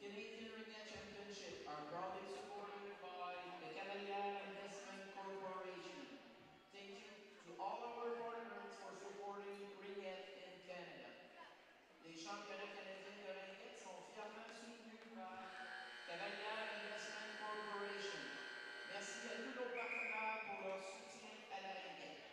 Canadian Ringette Championship are proudly supported by the Canadian Investment Corporation. Thank you to all our partners for supporting Ringette in Canada. Les championnats canadiens de Ringette sont fièrement soutenus par Canadian Investment Corporation. Merci à tous nos partenaires pour leur soutien à la Ringette.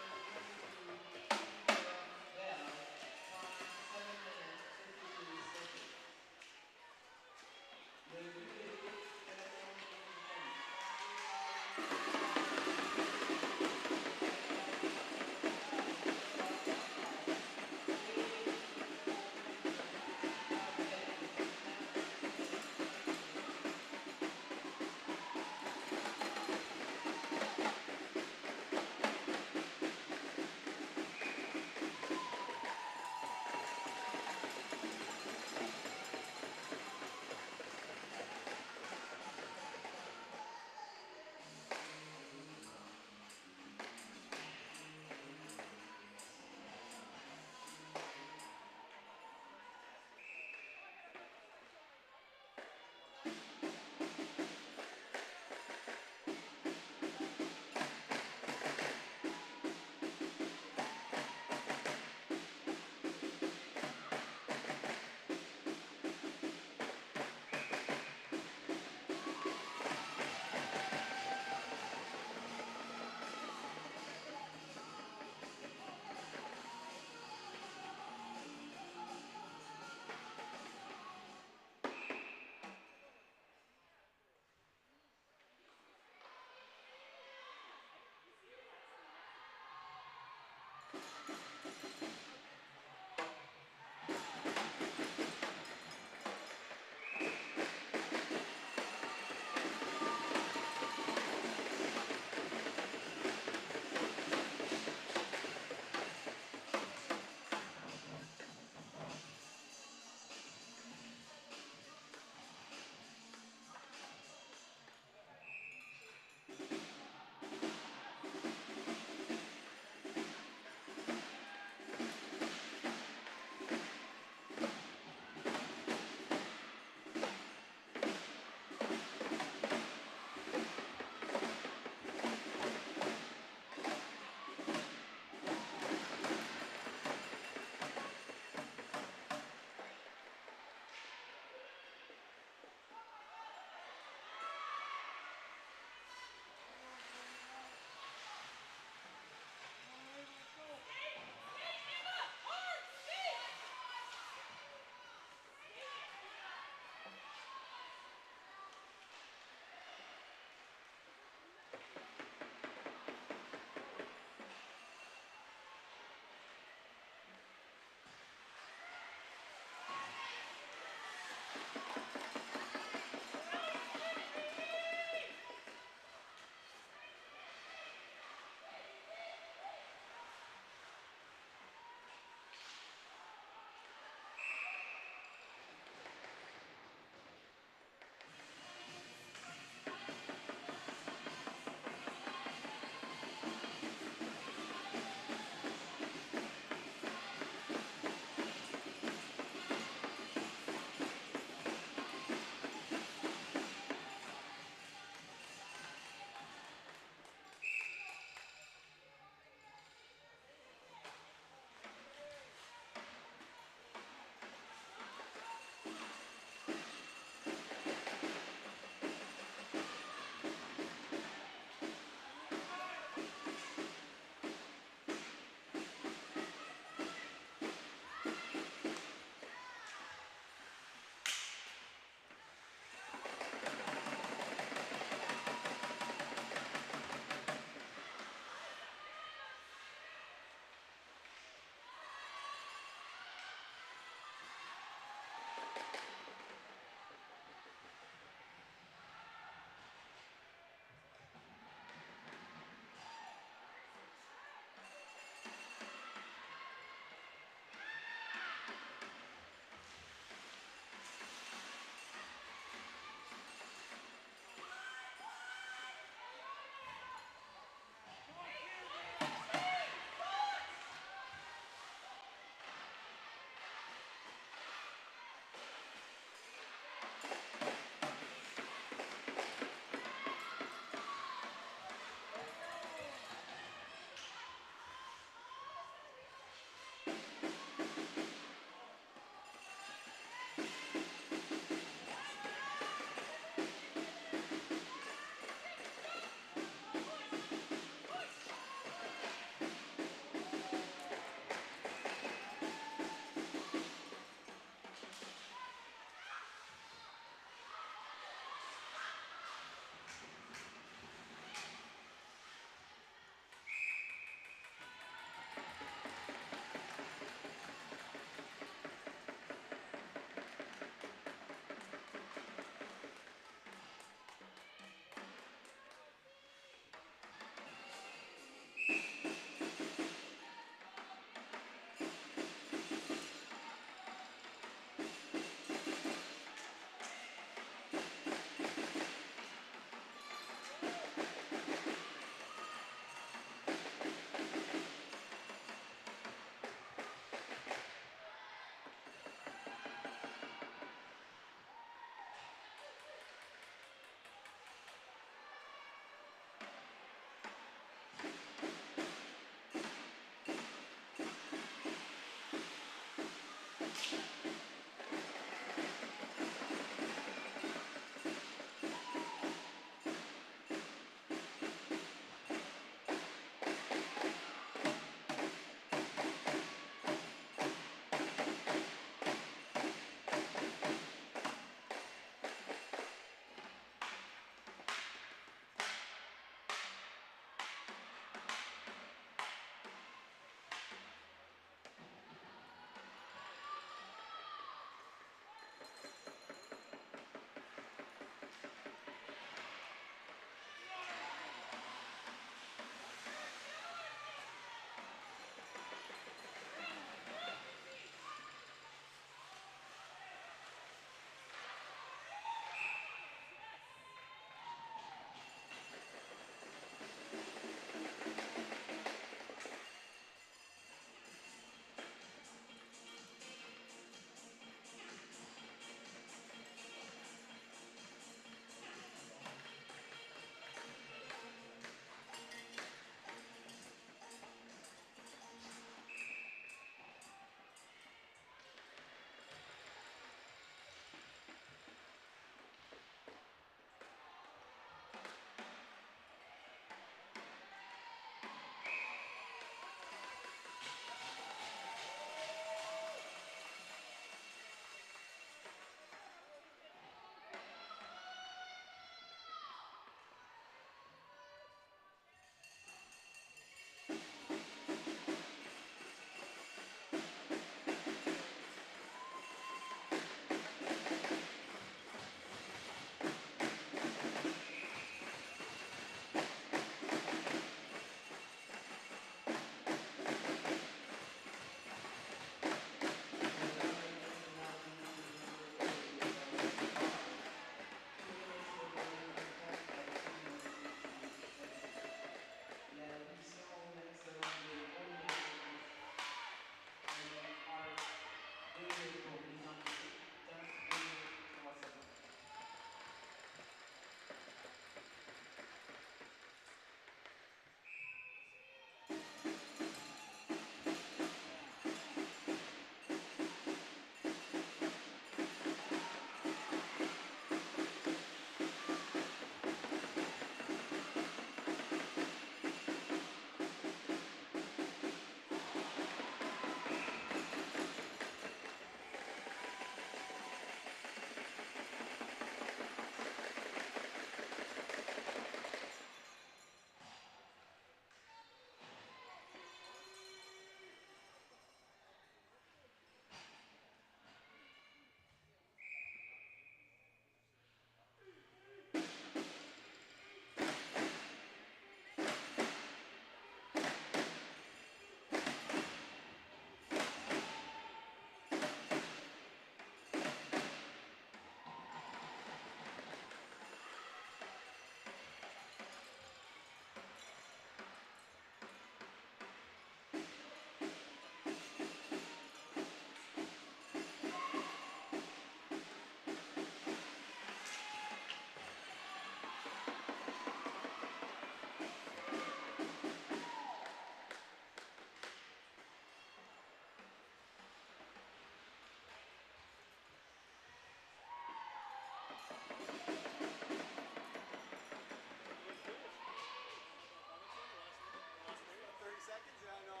30 seconds? Yeah, I know.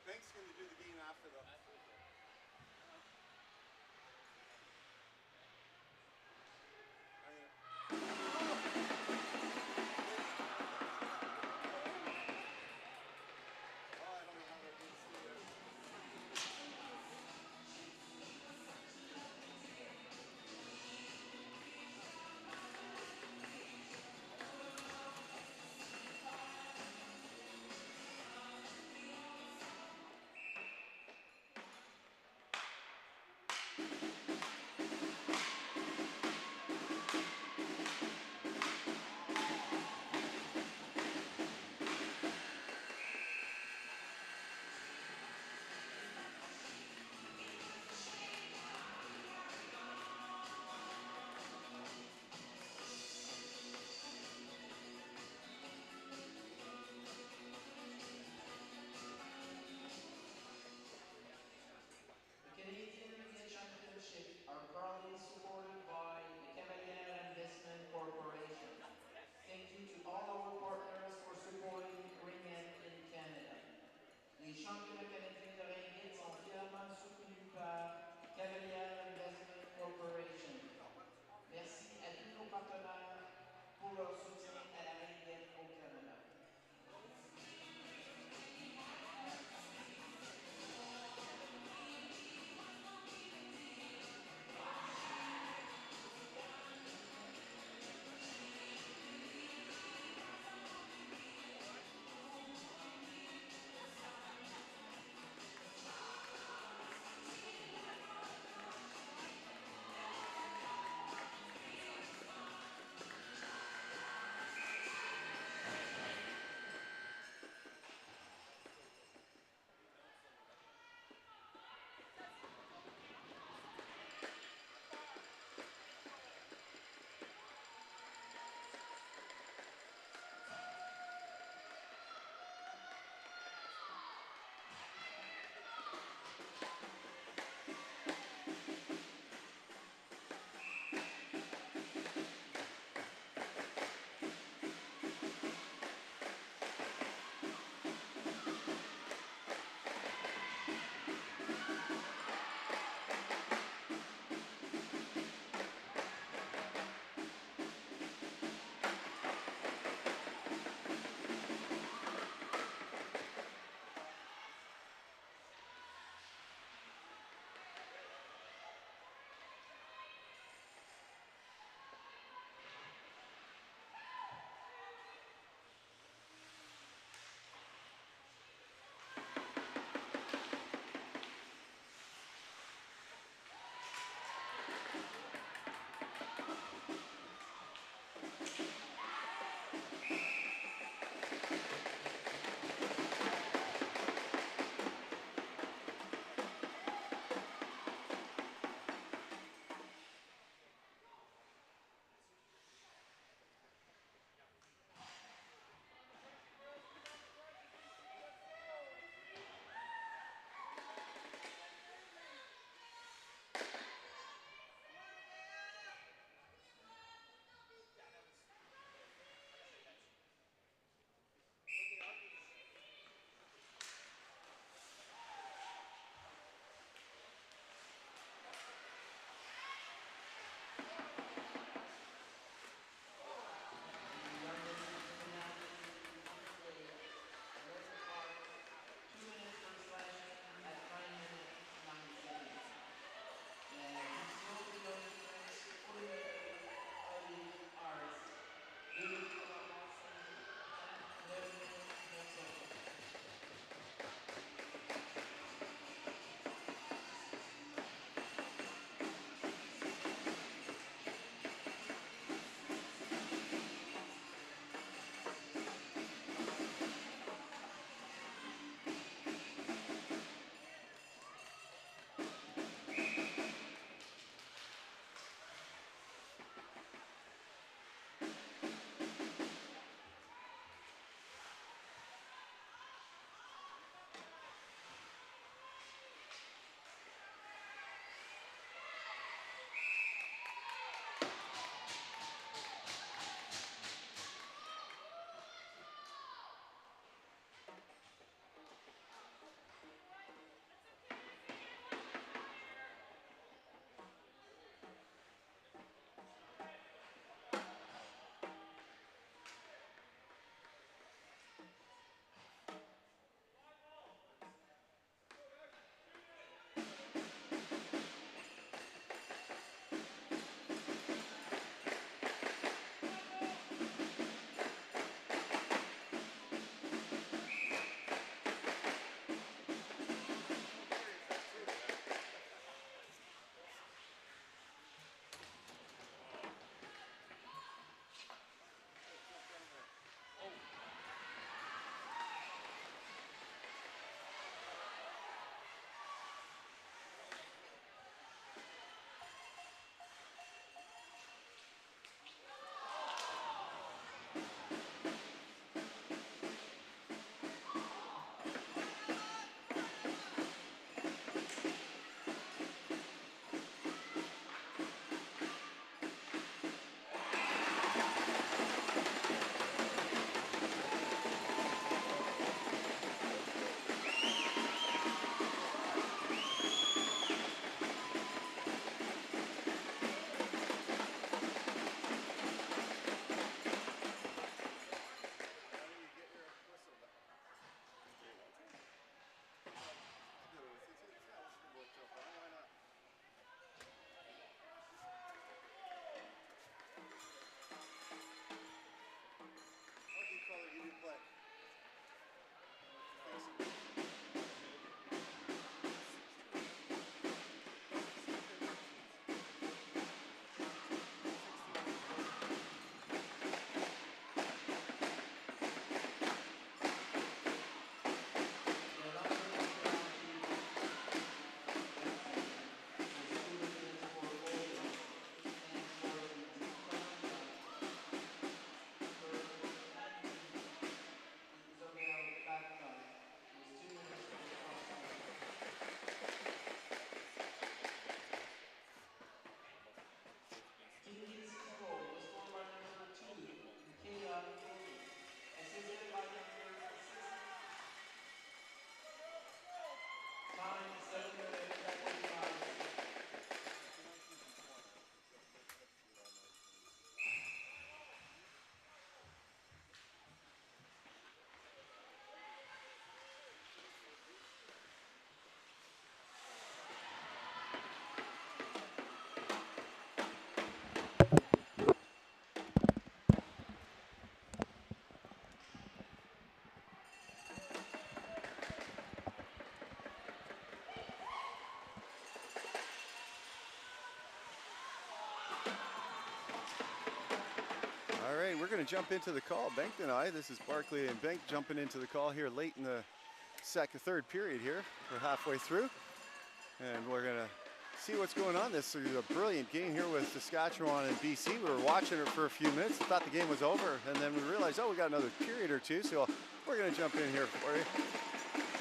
Rink's going to do the game after, though. The Canadian Ringette Championship are proudly supported by the Cavalier Investment Corporation. Thank you to all our partners for supporting Ringette in Canada. Les championnats canadiens de ringette sont fièrement soutenus par Cavalier Investment Corporation. Merci à tous nos partenaires pour leur soutien à la ringette au Canada. we're going to jump into the call. Bengt and I, this is Barkley and Bengt jumping into the call here late in the third period here. We're halfway through, and we're going to see what's going on. This is a brilliant game here with Saskatchewan and BC. We were watching it for a few minutes. I thought the game was over, and then we realized, oh, we got another period or two, so we're going to jump in here for you.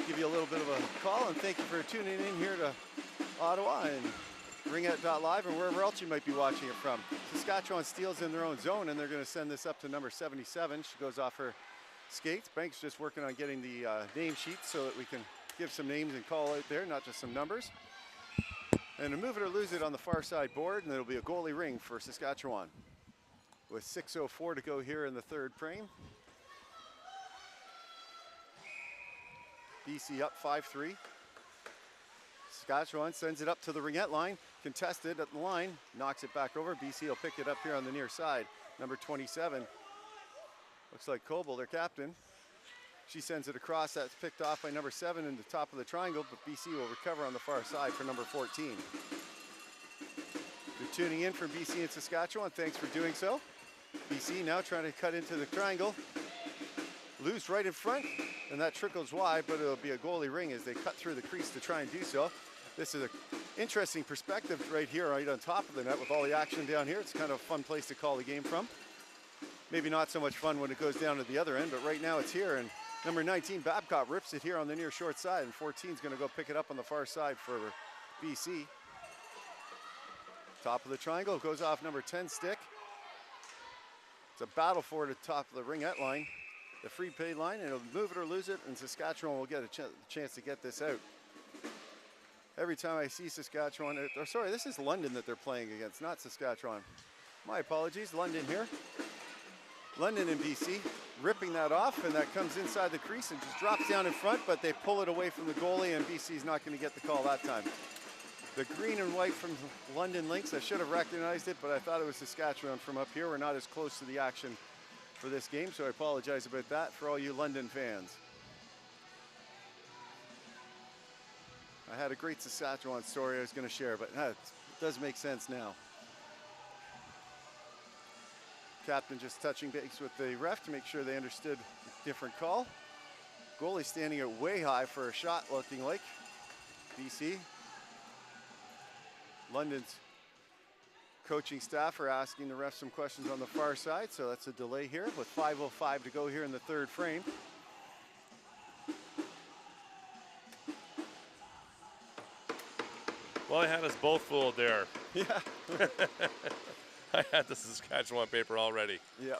Give you a little bit of a call, and thank you for tuning in here to Ottawa and Ringette.live and wherever else you might be watching it from. Saskatchewan steals in their own zone, and they're going to send this up to number 77. She goes off her skates. Benk's just working on getting the name sheet so that we can give some names and call out there, not just some numbers. And a move it or lose it on the far side board, and it'll be a goalie ring for Saskatchewan. With 6:04 to go here in the third frame. BC up 5-3. Saskatchewan sends it up to the ringette line, contested at the line, knocks it back over. BC will pick it up here on the near side. Number 27, looks like Coble, their captain. She sends it across, that's picked off by number 7 in the top of the triangle, but BC will recover on the far side for number 14. You're tuning in from BC and Saskatchewan, thanks for doing so. BC now trying to cut into the triangle. Loose right in front, and that trickles wide, but it'll be a goalie ring as they cut through the crease to try and do so. This is an interesting perspective right here, right on top of the net with all the action down here. It's kind of a fun place to call the game from. Maybe not so much fun when it goes down to the other end, but right now it's here, and number 19, Babcock, rips it here on the near short side, and 14 is going to go pick it up on the far side for BC. Top of the triangle, goes off number 10 stick. It's a battle for the top of the ringette line. The free pay line, and it'll move it or lose it, and Saskatchewan will get a chance to get this out. Every time I see Saskatchewan, or sorry, this is London that they're playing against, not Saskatchewan. My apologies, London here. London and BC ripping that off, and that comes inside the crease and just drops down in front, but they pull it away from the goalie, and BC's not going to get the call that time. The green and white from London-Lynx, I should have recognized it, but I thought it was Saskatchewan from up here. We're not as close to the action for this game, so I apologize about that for all you London fans. I had a great Saskatchewan story I was going to share, but it does make sense now. Captain just touching base with the ref to make sure they understood different call. Goalie standing it way high for a shot, looking like BC. London's coaching staff are asking the ref some questions on the far side, so that's a delay here with 5:05 to go here in the third frame. Well, I had us both fooled there. Yeah. I had the Saskatchewan paper already. Yeah.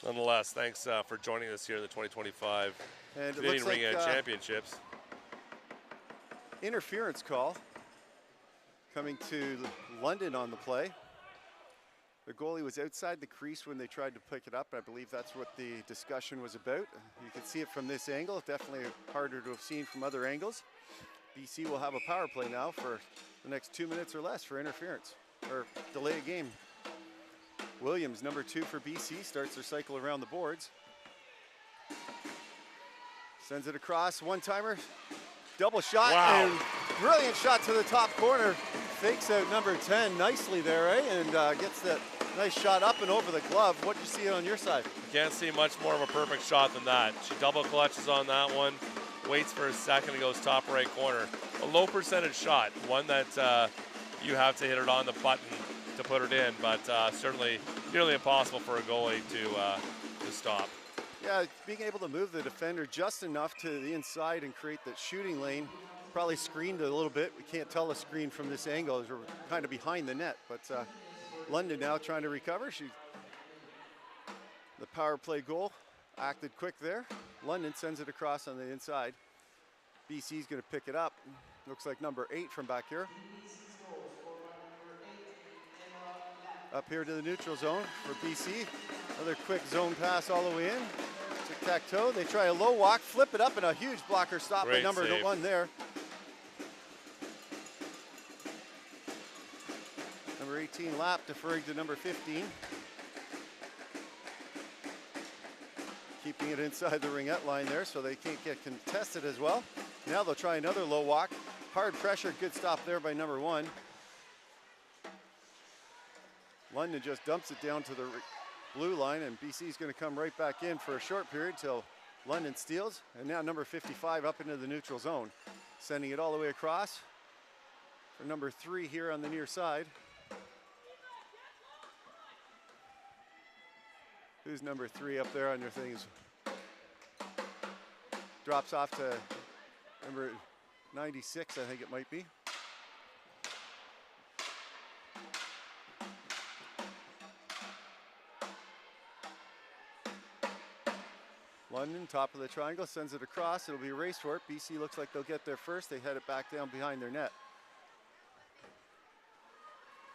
Nonetheless, thanks for joining us here in the 2025 and Canadian Ringette Championships. Interference call coming to London on the play. The goalie was outside the crease when they tried to pick it up. I believe that's what the discussion was about. You can see it from this angle. Definitely harder to have seen from other angles. BC will have a power play now for the next 2 minutes or less for interference, or delay a game. Williams, number 2 for BC, starts their cycle around the boards. Sends it across, one-timer, double shot, wow. And brilliant shot to the top corner. Fakes out number 10 nicely there, eh? And gets that nice shot up and over the glove. What did you see on your side? Can't see much more of a perfect shot than that. She double clutches on that one, waits for a second, and goes top right corner. A low percentage shot, one that you have to hit it on the button to put it in, but certainly nearly impossible for a goalie to stop. Yeah, being able to move the defender just enough to the inside and create that shooting lane. Probably screened a little bit. We can't tell a screen from this angle as we're kind of behind the net, but London now trying to recover. The power play goal acted quick there. London sends it across on the inside. BC's going to pick it up. Looks like number 8 from back here. Up here to the neutral zone for BC. Another quick zone pass all the way in. Tic-tac-toe. They try a low walk, flip it up, and a huge blocker stop by number 1 there. Number 18, Lap, deferring to number 15. Keeping it inside the ringette line there so they can't get contested as well. Now they'll try another low walk. Hard pressure, good stop there by number 1. London just dumps it down to the blue line, and BC is going to come right back in for a short period till London steals. And now number 55 up into the neutral zone, sending it all the way across for number 3 here on the near side. Who's number 3 up there on your things? Drops off to number 96, I think it might be. London, top of the triangle, sends it across. It'll be a race for it. BC looks like they'll get there first. They head it back down behind their net.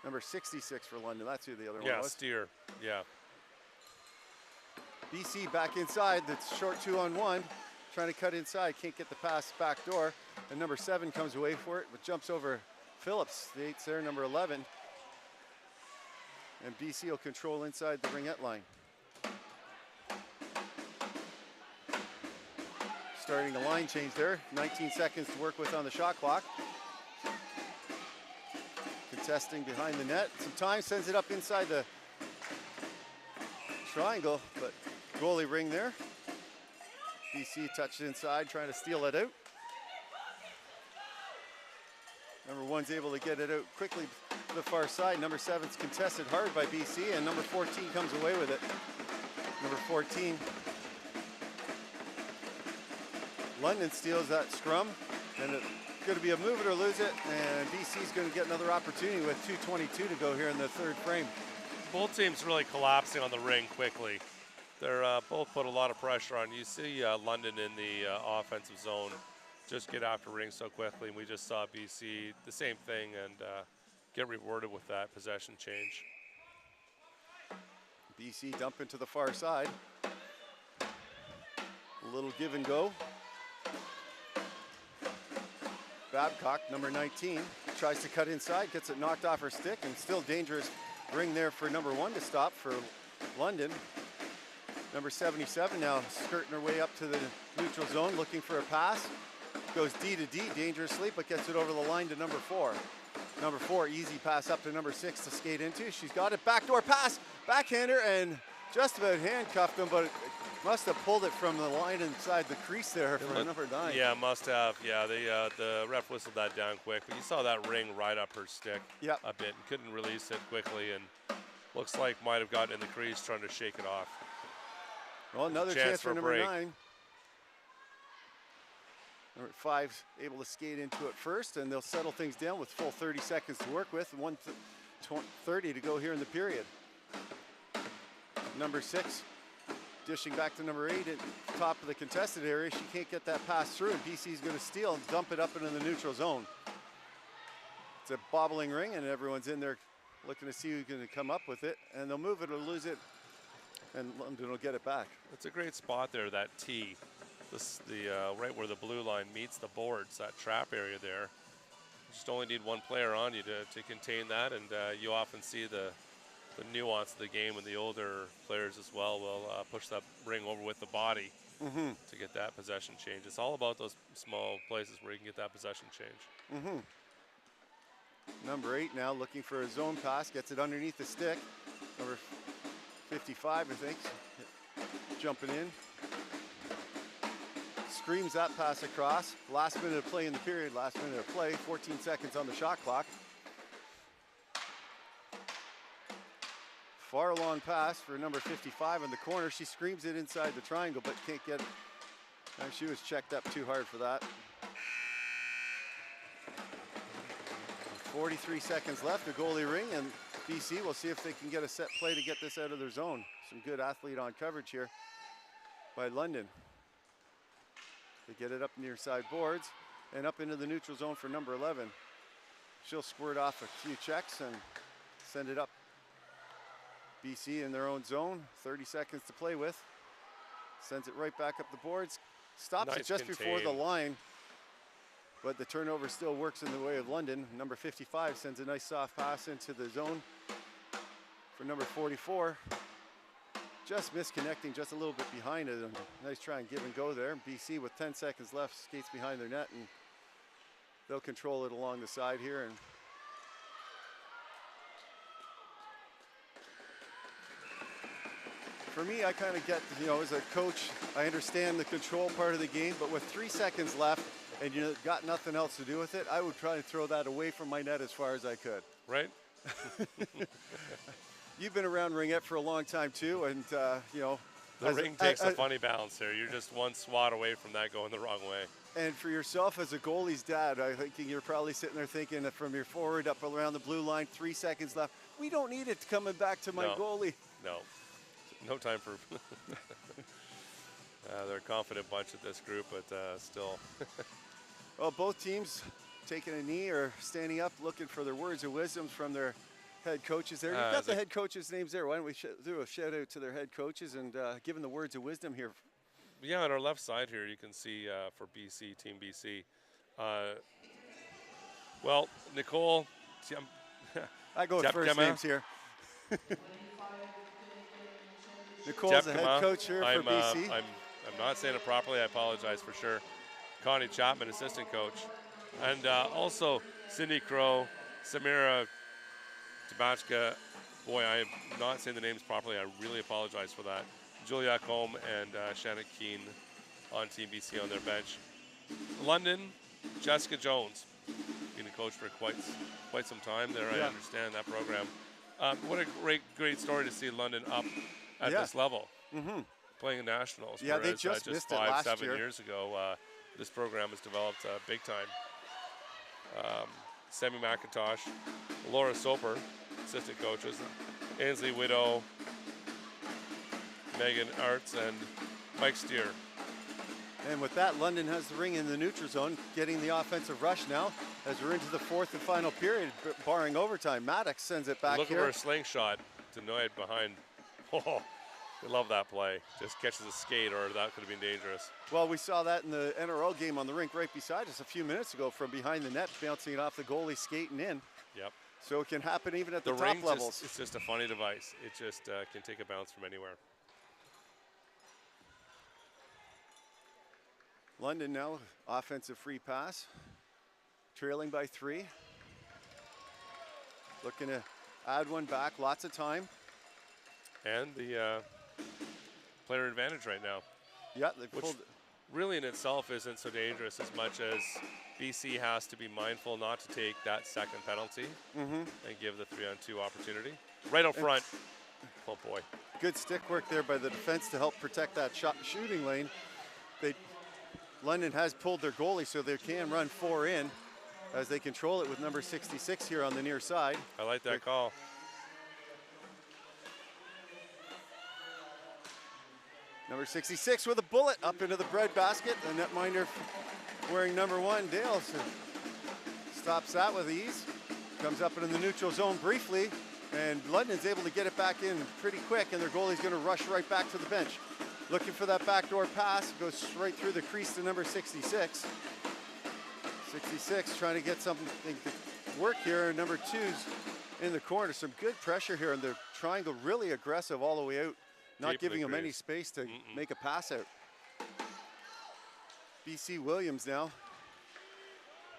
Number 66 for London. That's who the other one was. Yeah, Steer. Yeah. BC back inside. That's short 2-on-1. Trying to cut inside. Can't get the pass back door. And number 7 comes away for it, but jumps over Phillips. The 8's there, number 11. And BC will control inside the ringette line. Starting a line change there. 19 seconds to work with on the shot clock. Contesting behind the net. Some time, sends it up inside the triangle, but goalie ring there. BC touched inside, trying to steal it out. Number 1's able to get it out quickly to the far side. Number 7's contested hard by BC, and number 14 comes away with it. Number 14. London steals that scrum, and it's going to be a move it or lose it, and BC's going to get another opportunity with 2:22 to go here in the third frame. Both teams really collapsing on the ring quickly. They're both put a lot of pressure on. You see London in the offensive zone just get after Rink so quickly, and we just saw BC the same thing and get rewarded with that possession change. BC dump into the far side. A little give and go. Babcock, number 19, tries to cut inside, gets it knocked off her stick, and still dangerous ring there for number 1 to stop for London. Number 77 now skirting her way up to the neutral zone, looking for a pass. Goes D to D dangerously, but gets it over the line to number 4. Number 4, easy pass up to number 6 to skate into. She's got it, backdoor pass, backhander, and just about handcuffed him, but it must have pulled it from the line inside the crease there for number 9. Yeah, must have. Yeah, the ref whistled that down quick, but you saw that ring right up her stick a bit and couldn't release it quickly, and looks like might have gotten in the crease trying to shake it off. Well, another chance for number 9. Number 5's able to skate into it first, and they'll settle things down with full 30 seconds to work with, 1:30 to go here in the period. Number 6 dishing back to number 8 at top of the contested area. She can't get that pass through, and BC's going to steal and dump it up into the neutral zone. It's a bobbling ring, and everyone's in there looking to see who's going to come up with it, and they'll move it or lose it, and London will get it back. It's a great spot there, that tee. Right where the blue line meets the boards, that trap area there. You just only need one player on you to contain that, and you often see the nuance of the game when the older players as well will push that ring over with the body to get that possession change. It's all about those small places where you can get that possession change. Number 8 now looking for a zone pass, gets it underneath the stick. Number 55, I think, jumping in. Screams that pass across. Last minute of play in the period, last minute of play, 14 seconds on the shot clock. Far long pass for number 55 in the corner. She screams it inside the triangle, but can't get it. She was checked up too hard for that. 43 seconds left, the goalie ring, and BC will see if they can get a set play to get this out of their zone. Some good athlete on coverage here by London. They get it up near side boards and up into the neutral zone for number 11. She'll squirt off a few checks and send it up. BC in their own zone, 30 seconds to play with. Sends it right back up the boards. Stops it just before the line, but the turnover still works in the way of London. Number 55 sends a nice soft pass into the zone for number 44. Just misconnecting, just a little bit behind it. Nice try and give and go there. BC with 10 seconds left skates behind their net, and they'll control it along the side here. And For me, I kind of get, as a coach, I understand the control part of the game, but with 3 seconds left and you got nothing else to do with it, I would try to throw that away from my net as far as I could. Right. You've been around ringette for a long time too, and The ring takes a funny balance here. You're just one swat away from that going the wrong way. And for yourself as a goalie's dad, I think you're probably sitting there thinking that from your forward up around the blue line, 3 seconds left. We don't need it coming back to my goalie. No time for. They're a confident bunch at this group, but still. Well, both teams taking a knee or standing up, looking for their words of wisdom from their head coaches there. You've got the head coaches' names there. Why don't we do a shout out to their head coaches and give them the words of wisdom here. Yeah, on our left side here, you can see for BC, Team BC. Well, Nicole. I go with first names here. Nicole's the head coach here for BC. I'm not saying it properly. I apologize for sure. Connie Chapman, assistant coach. And also Cindy Crow, Samira Tabachka. Boy, I am not saying the names properly. I really apologize for that. Julia Combe and Shannon Keane on Team BC on their bench. London, Jessica Jones, being a coach for quite some time there. Yeah. I understand that program. What a great story to see London up at this level, playing in nationals. Yeah, they just missed it last 5-7 years ago. This program has developed big time. Sammy McIntosh, Laura Soper, assistant coaches, Ainsley Widow, Megan Arts, and Mike Steer. And with that, London has the ring in the neutral zone, getting the offensive rush now as we're into the fourth and final period, barring overtime. Maddox sends it back Looking here. for a slingshot to Noyd behind. Oh, we love that play. Just catches a skate, or that could have been dangerous. Well, we saw that in the NRL game on the rink right beside us a few minutes ago from behind the net, bouncing it off the goalie, skating in. Yep. So it can happen even at the top ring levels. It's just a funny device. It just can take a bounce from anywhere. London now, offensive free pass, trailing by 3. Looking to add one back, lots of time. And the player advantage right now. Yeah, they pulled. Which really in itself isn't so dangerous as much as BC has to be mindful not to take that second penalty and give the 3-on-2 opportunity. Right out front. Oh boy. Good stick work there by the defense to help protect that shooting lane. London has pulled their goalie so they can run 4 in as they control it with number 66 here on the near side. I like that call. Number 66 with a bullet up into the bread basket. The netminder wearing number 1, Dale, stops that with ease. Comes up into the neutral zone briefly, and London's able to get it back in pretty quick, and their goalie's going to rush right back to the bench. Looking for that backdoor pass, goes right through the crease to number 66. 66 trying to get something to work here. Number 2's in the corner. Some good pressure here, and the triangle really aggressive all the way out, not giving him any space to make a pass out. BC Williams now.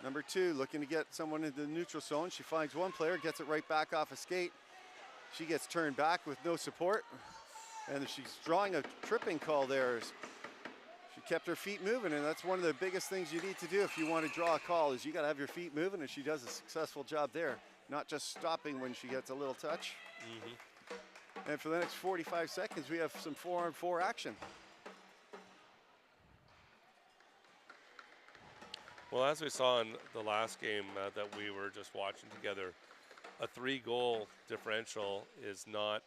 Number 2 looking to get someone into the neutral zone. She finds one player, gets it right back off a skate. She gets turned back with no support. And she's drawing a tripping call there. She kept her feet moving, and that's one of the biggest things you need to do if you want to draw a call, is you got to have your feet moving, and she does a successful job there. Not just stopping when she gets a little touch. And for the next 45 seconds, we have some 4-on-4 action. Well, as we saw in the last game that we were just watching together, a 3-goal differential is not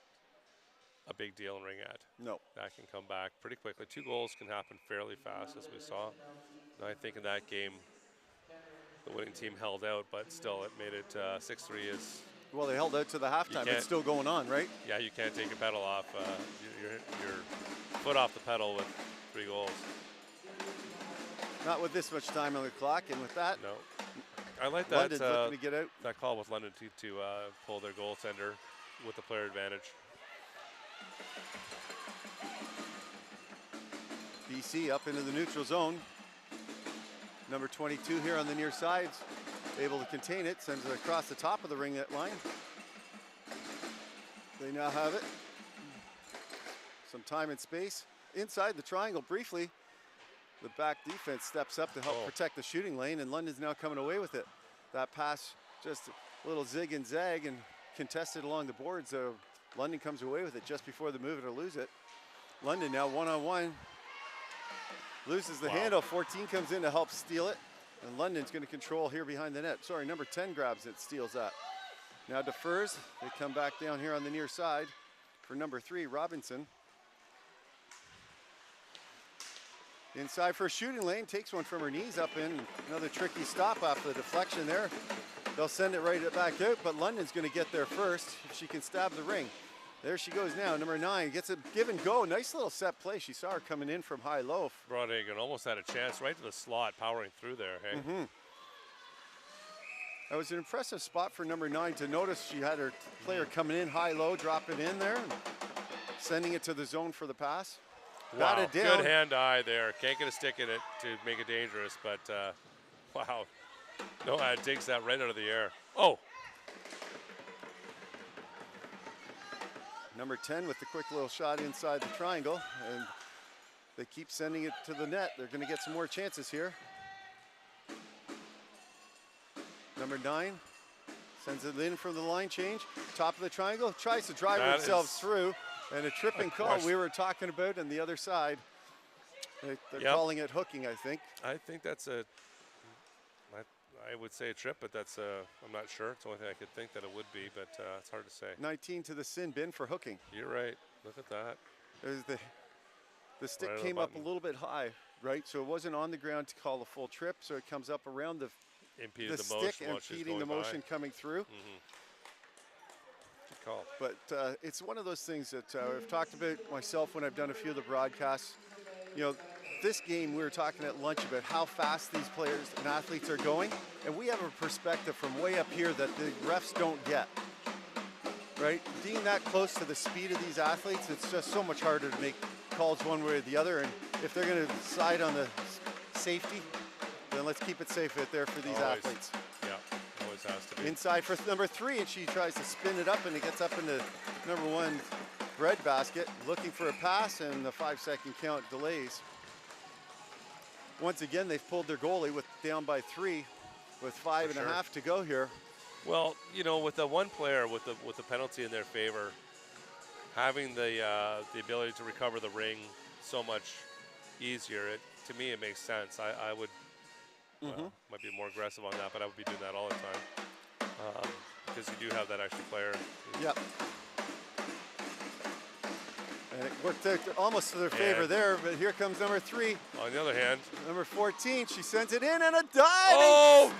a big deal in ringette. No. That can come back pretty quickly. 2 goals can happen fairly fast, as we saw. And I think in that game, the winning team held out, but still it made it 6-3 is. Well, they held out to the halftime. It's still going on, right? Yeah, you can't take a pedal off, your foot off the pedal with 3 goals. Not with this much time on the clock, and with that. No. I like that. London's looking to get out. That call with London to pull their goaltender with the player advantage. BC up into the neutral zone. Number 22 here on the near sides, able to contain it, sends it across the top of the ringette line. They now have it. some time and space. Inside the triangle briefly, the back defense steps up to help protect the shooting lane, and London's now coming away with it. That pass, just a little zig and zag and contested along the board, so London comes away with it just before the move to lose it. London now one-on-one, loses the handle. 14 comes in to help steal it, and London's going to control here behind the net. Sorry, number 10 grabs it, steals that. Now defers. They come back down here on the near side for number 3, Robinson. Inside for a shooting lane, takes one from her knees up in. Another tricky stop after the deflection there. They'll send it right back out, but London's going to get there first if she can stab the ring. There she goes now, number 9, gets a give and go. Nice little set play. She saw her coming in from high-low. Broadhagen almost had a chance right to the slot, powering through there, hey? That was an impressive spot for number 9 to notice. She had her player coming in high-low, drop it in there, and sending it to the zone for the pass. Wow, Batted down. good hand-eye there. Can't get a stick in it to make it dangerous, but wow. No, it takes that right out of the air. Oh! Number 10 with the quick little shot inside the triangle, and they keep sending it to the net. They're going to get some more chances here. Number 9 sends it in from the line change. Top of the triangle, tries to drive themselves through, and a tripping call we were talking about on the other side. They're calling it hooking, I think. I think that's I would say a trip, but that's I'm not sure. It's the only thing I could think that it would be, but it's hard to say. 19 to the sin bin for hooking. You're right. Look at that. There's the stick Right came up a little bit high, right? So it wasn't on the ground to call a full trip, so it comes up around the stick and impeding the motion coming through. Good call. But it's one of those things that I've talked about myself when I've done a few of the broadcasts. You know, this game we were talking at lunch about how fast these players and athletes are going, and we have a perspective from way up here that the refs don't get. Right? Being that close to the speed of these athletes, it's just so much harder to make calls one way or the other, and if they're going to side on the safety, then let's keep it safe out there for these athletes. Yeah, always has to be. Inside for number 3, and she tries to spin it up, and it gets up into number 1 bread basket, looking for a pass, and the 5-second count delays. Once again, they've pulled their goalie down by 3 with 5.5 to go here. Well, you know, with the one player with the penalty in their favor, having the ability to recover the ring so much easier, to me it makes sense. I would might be more aggressive on that, but I would be doing that all the time because you do have that extra player. Yep. And it worked out almost to their favor there, but here comes number 3. On the other hand, number 14, she sends it in, and a dive! Oh!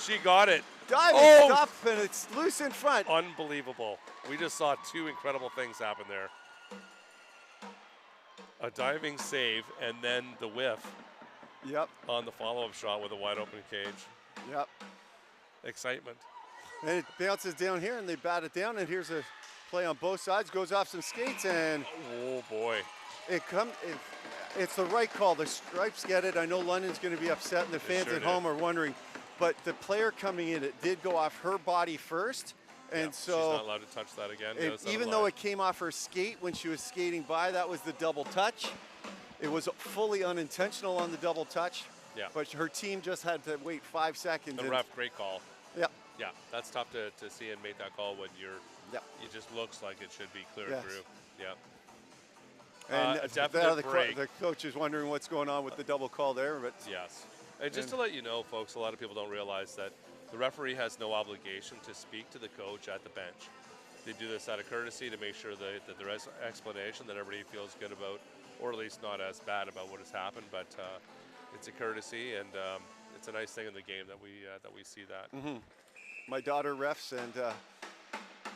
She got it. Diving stop, and it's loose in front. Unbelievable. We just saw 2 incredible things happen there. A diving save, and then the whiff. Yep. On the follow-up shot with a wide open cage. Yep. Excitement. And it bounces down here, and they bat it down, and here's a play on both sides, goes off some skates, and oh boy, it's the right call. The Stripes get it. I know London's going to be upset, and the fans at home are wondering, but the player coming in, it did go off her body first, and so she's not allowed to touch that again. Even though it came off her skate when she was skating by, that was the double touch. It was fully unintentional on the double touch. Yeah. But her team just had to wait 5 seconds. The ref, great call. Yep. Yeah, that's tough to see and make that call when it just looks like it should be cleared through. Yep. And a definite break. The coach is wondering what's going on with the double call there, but yes. And just to let you know, folks, a lot of people don't realize that the referee has no obligation to speak to the coach at the bench. They do this out of courtesy to make sure that there is explanation that everybody feels good about, or at least not as bad about what has happened. But it's a courtesy, and it's a nice thing in the game that we see that. My daughter refs, and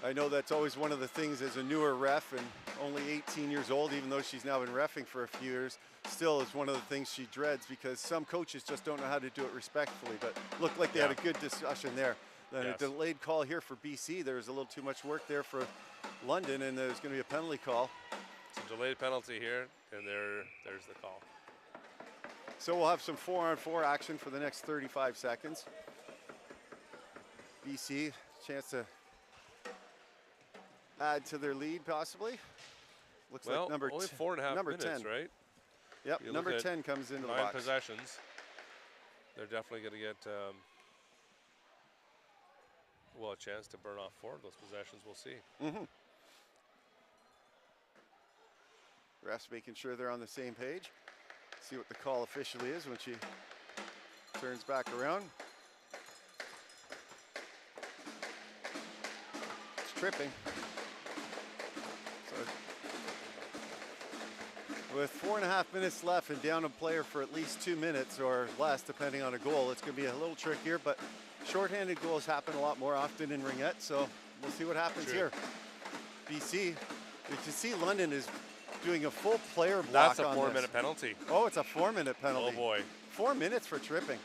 I know that's always one of the things as a newer ref and only 18 years old, even though she's now been reffing for a few years, still is one of the things she dreads because some coaches just don't know how to do it respectfully. But looked like they had a good discussion there. Then a delayed call here for BC. There was a little too much work there for London, and there's going to be a penalty call. It's a delayed penalty here, and there's the call. So we'll have some 4-on-4 action for the next 35 seconds. BC, chance to add to their lead possibly. Looks Well, like number only 10, 4.5 number minutes, 10. right? Yep, You number look at 10 comes into the 9 box. possessions. They're definitely going to get, well, a chance to burn off 4 of those possessions. We'll see. Refs making sure they're on the same page. See what the call officially is when she turns back around. It's tripping. So with 4.5 minutes left and down a player for at least 2 minutes or less, depending on a goal, it's going to be a little trickier, but shorthanded goals happen a lot more often in ringette, so we'll see what happens here. BC, you can see London is doing a full player block. That's a on 4-minute penalty. Oh, it's a 4-minute penalty. Oh boy. 4 minutes for tripping.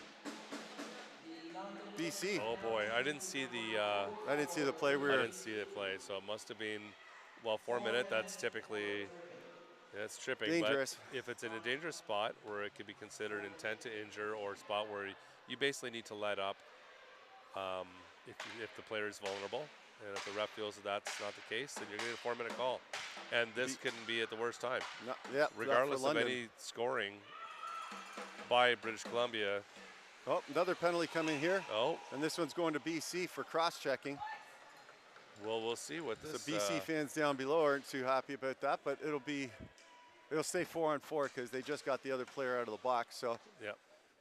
BC. Oh boy, I didn't see the I didn't see the play. I didn't see the play, so it must have been, well, 4 minute, that's typically, that's tripping. Dangerous. But if it's in a dangerous spot where it could be considered intent to injure, or a spot where you basically need to let up if the player is vulnerable, and if the ref feels that that's not the case, then you're going to get a 4-minute call. And this couldn't be at the worst time. No, yeah, regardless of any scoring by British Columbia. Oh, another penalty coming here. Oh. And this one's going to BC for cross-checking. Well, we'll see what this... So BC fans down below aren't too happy about that, but it'll stay 4-on-4 because they just got the other player out of the box. So, yeah.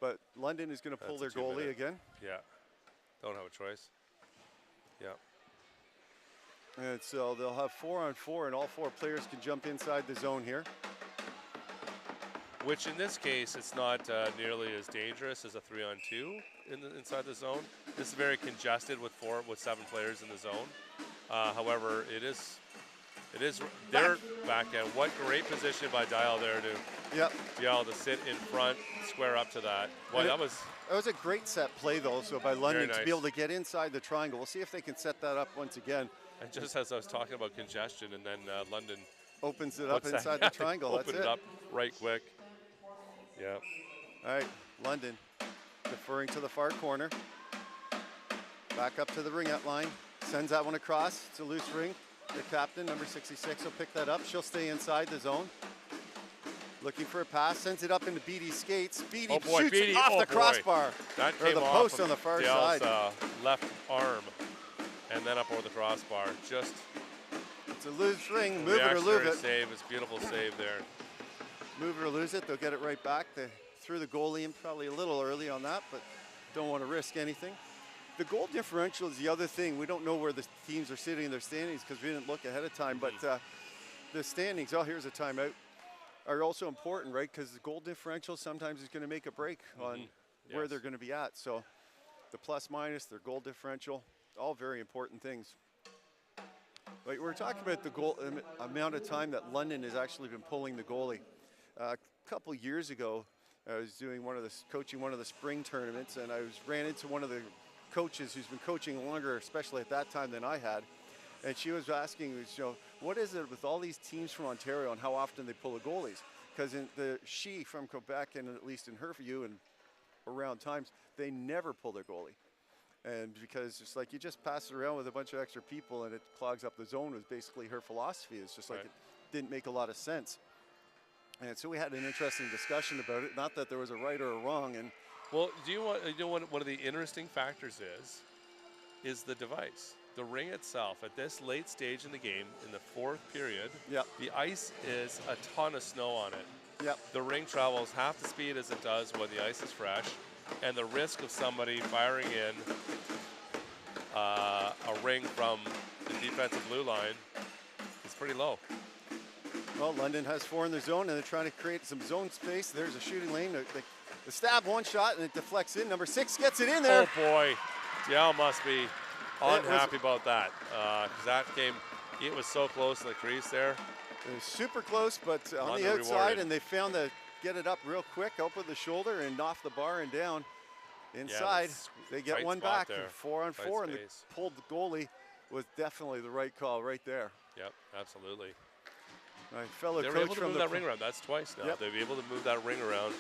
But London is going to pull their goalie again. Yeah. Don't have a choice. Yeah. And so they'll have 4-on-4, and all 4 players can jump inside the zone here. Which in this case, it's not nearly as dangerous as a 3-on-2 inside the zone. This is very congested with 7 players in the zone. However, it is their backhand. What great position by Dial there to be able to sit in front, square up to that. Boy, that was a great set play though. So by London nice to be able to get inside the triangle. We'll see if they can set that up once again. And just as I was talking about congestion, and then London opens it up inside the triangle. Open it up right quick. Yeah. All right, London deferring to the far corner. Back up to the ringette line. Sends that one across. It's a loose ring. The captain, number 66, will pick that up. She'll stay inside the zone. Looking for a pass. Sends it up into Beatty's skates. Beatty shoots off the crossbar. That or came the off post on the far side. Left arm. And then up over the crossbar. Just. It's a loose ring. Move it or lose it. Save. It's a beautiful save there. Move it or lose it. They'll get it right back. They threw the goalie in probably a little early on that, but don't want to risk anything. The goal differential is the other thing. We don't know where the teams are sitting in their standings because we didn't look ahead of time, but the standings, here's a timeout, are also important, right? Because the goal differential sometimes is going to make a break on where they're going to be at. So the plus minus, their goal differential, all very important things. But we're talking about the goal amount of time that London has actually been pulling the goalie. A couple years ago, I was doing coaching one of the spring tournaments, and I ran into one of the coaches who's been coaching longer, especially at that time, than I had. And she was asking, what is it with all these teams from Ontario and how often they pull the goalies? Because she from Quebec, and at least in her view and around times, they never pull their goalie. And because it's like you just pass it around with a bunch of extra people and it clogs up the zone was basically her philosophy. It's just like it didn't make a lot of sense. And so we had an interesting discussion about it. Not that there was a right or a wrong. And well, do you know what one of the interesting factors is the device. The ring itself, at this late stage in the game, in the 4th period, the ice is a ton of snow on it. The ring travels half the speed as it does when the ice is fresh, and the risk of somebody firing in a ring from the defensive blue line is pretty low. Well, London has 4 in their zone, and they're trying to create some zone space. There's a shooting lane. The stab, one shot, and it deflects in. Number 6 gets it in there. Oh, boy. Dial must be unhappy about that. Because that game, it was so close to the crease there. It was super close, but on the outside, and they found to get it up real quick, up with the shoulder, and off the bar and down. Inside, they get one back. 4-on-4, and the pulled goalie was definitely the right call right there. Yep, absolutely. My fellow they were coach able to from move that ring around. That's twice now. They'll be able to move that ring around.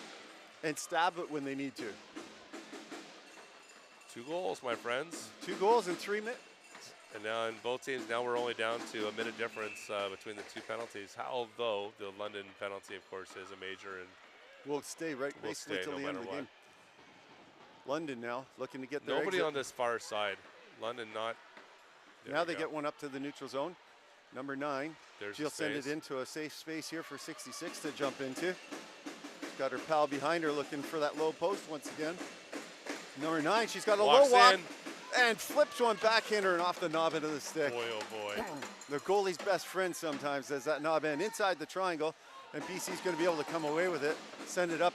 And stab it when they need to. 2 goals, my friends. 2 goals in 3 minutes. And now in both teams, now we're only down to a minute difference between the two penalties. Although the London penalty, of course, is a major and will stay right will basically stay till no the end of matter the what. game. London now looking to get their Nobody exit. on this far side. London not. Now they get one up to the neutral zone. Number 9. There's She'll send it into a safe space here for 66 to jump into. She's got her pal behind her looking for that low post once again. Number 9, she's got a Walks low walk in. and flips one backhander and off the knob into the stick. Boy, oh boy. The goalie's best friend sometimes is that knob end inside the triangle, and BC's going to be able to come away with it, send it up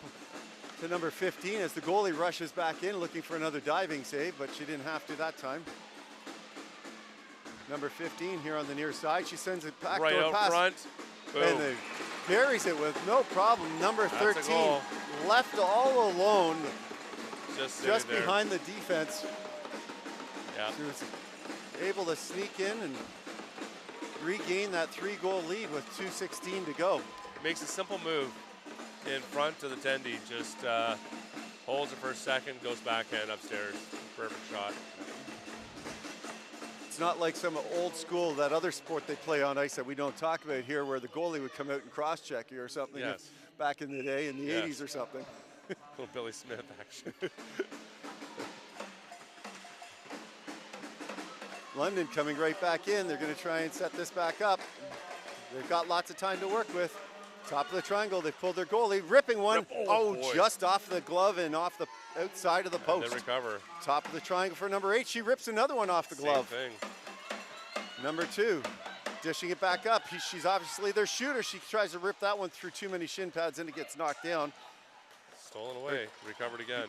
to number 15 as the goalie rushes back in looking for another diving save, but she didn't have to that time. Number 15 here on the near side. She sends it back Right out pass. front. Boom. And they carries it with no problem. Number That's a 13 goal. left all alone Just just there. behind the defense. Yeah. She was able to sneak in and regain that 3-goal lead with 2:16 to go. Makes a simple move in front of the tendy. Just holds it for a second, goes backhand upstairs. Perfect shot. It's not like some old school, that other sport they play on ice that we don't talk about here, where the goalie would come out and cross-check you or something. Yes. Back in the day, in the Yes. 80s or something. Little Billy Smith action. London coming right back in. They're going to try and set this back up. They've got lots of time to work with. Top of the triangle, they pulled their goalie, ripping one. Oh, boy. Just off the glove and off the outside of the And post. they recover. Top of the triangle for number 8. She rips another one off the glove. Same thing. Number 2, dishing it back up. She's obviously their shooter. She tries to rip that one through too many shin pads and it gets knocked down. Stolen away. Recovered again.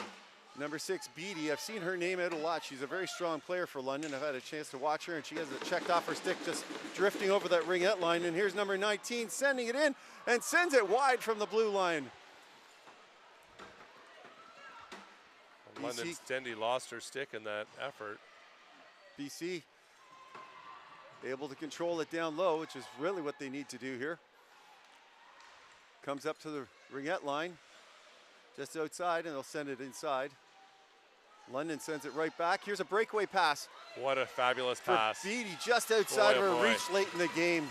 Number 6, Beattie. I've seen her name out a lot. She's a very strong player for London. I've had a chance to watch her, and she has it checked off her stick, just drifting over that ringette line. And here's number 19 sending it in and sends it wide from the blue line. London's Dendy lost her stick in that effort. BC able to control it down low, which is really what they need to do here. Comes up to the ringette line, just outside, and they'll send it inside. London sends it right back. Here's a breakaway pass. What a fabulous For pass. Beattie, just outside Boy, of oh her boy. reach late in the game.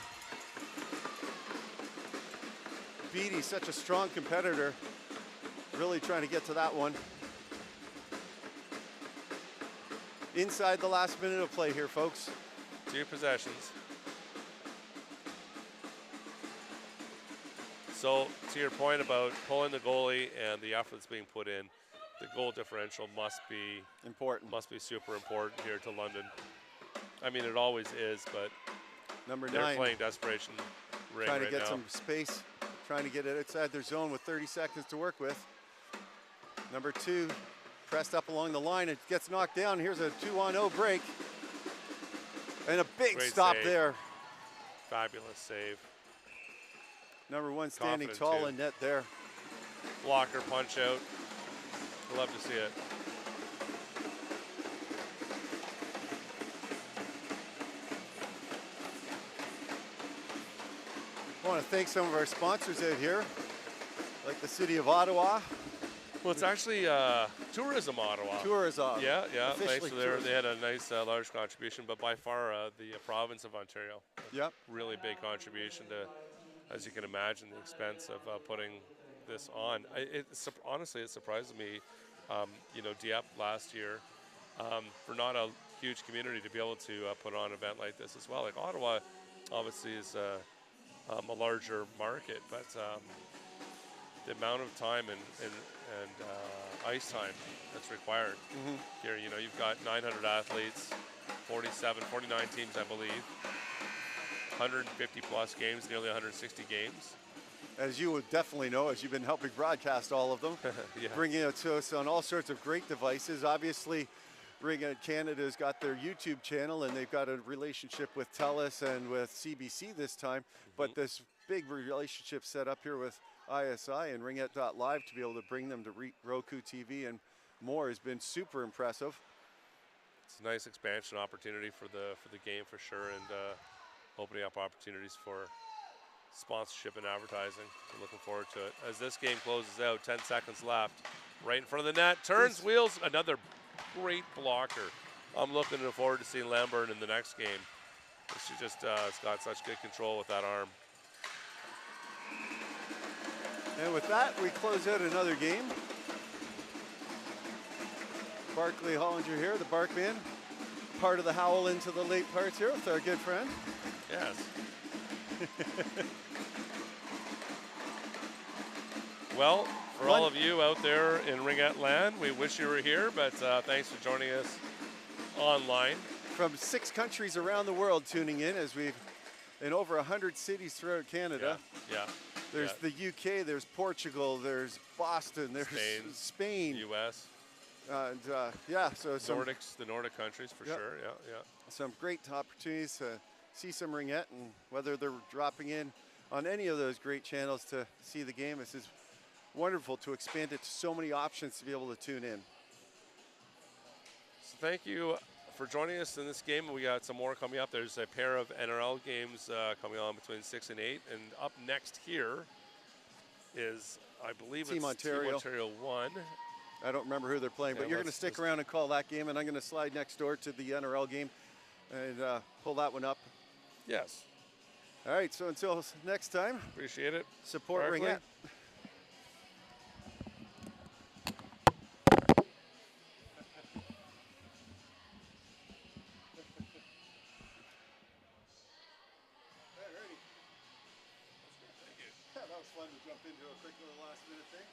Beattie, such a strong competitor, really trying to get to that one. Inside the last minute of play here, folks. 2 possessions. So to your point about pulling the goalie and the effort that's being put in, the goal differential must be Important. super important here to London. I mean, it always is, but Number they're 9, playing desperation ring trying to right get now. some space, trying to get it outside their zone with 30 seconds to work with. Number 2, pressed up along the line. It gets knocked down. Here's a 2-on-0 break. And a big Great stop save. there. Fabulous save. Number 1 standing Confident, tall too. in net there. Blocker punch out. Love to see it. I want to thank some of our sponsors out here, like the City of Ottawa. Well, it's actually Tourism Ottawa. Tourism. Yeah, yeah. Thanks Officially for their, Tourism. they had a nice large contribution, but by far the province of Ontario, Yep. really big contribution to, as you can imagine, the expense of putting this on. Honestly, it surprised me, Dieppe last year, for not a huge community to be able to put on an event like this as well. Like Ottawa, obviously, is a larger market, but the amount of time and ice time that's required here, you've got 900 athletes, 49 teams, I believe, 150 plus games, nearly 160 games. As you would definitely know, as you've been helping broadcast all of them, Yeah. bringing it to us on all sorts of great devices. Obviously, Rink Canada's got their YouTube channel, and they've got a relationship with TELUS and with CBC this time. But this big relationship set up here with ISI and Ringette.live to be able to bring them to Roku TV and more has been super impressive. It's a nice expansion opportunity for the game for sure, and opening up opportunities for sponsorship and advertising. We're looking forward to it. As this game closes out, 10 seconds left, right in front of the net, turns, wheels, another great blocker. I'm looking forward to seeing Lamburn in the next game. She just has got such good control with that arm. And with that, we close out another game. Barclay Hollinger here, the Barkman, part of the Howl into the late parts here with our good friend. Yes. Well, for all of you out there in Ringette land, we wish you were here, but thanks for joining us online. From 6 countries around the world tuning in, as we've in over 100 cities throughout Canada. Yeah. There's the UK, there's Portugal, there's Boston, there's Spain. US. And yeah, so some Nordics, the Nordic countries for sure, yeah. Some great opportunities to see some Ringette, and whether they're dropping in on any of those great channels to see the game, this is wonderful to expand it to so many options to be able to tune in. So thank you for joining us in this game. We got some more coming up. There's a pair of NRL games coming on between 6 and 8, and up next here is, I believe, Team it's Ontario. Team Ontario 1. I don't remember who they're playing, but you're going to stick around and call that game, and I'm going to slide next door to the NRL game and pull that one up. Yes. All right, so until next time. Appreciate it. Support Barclay. Ringette. That was fun to jump into a quick little last minute thing.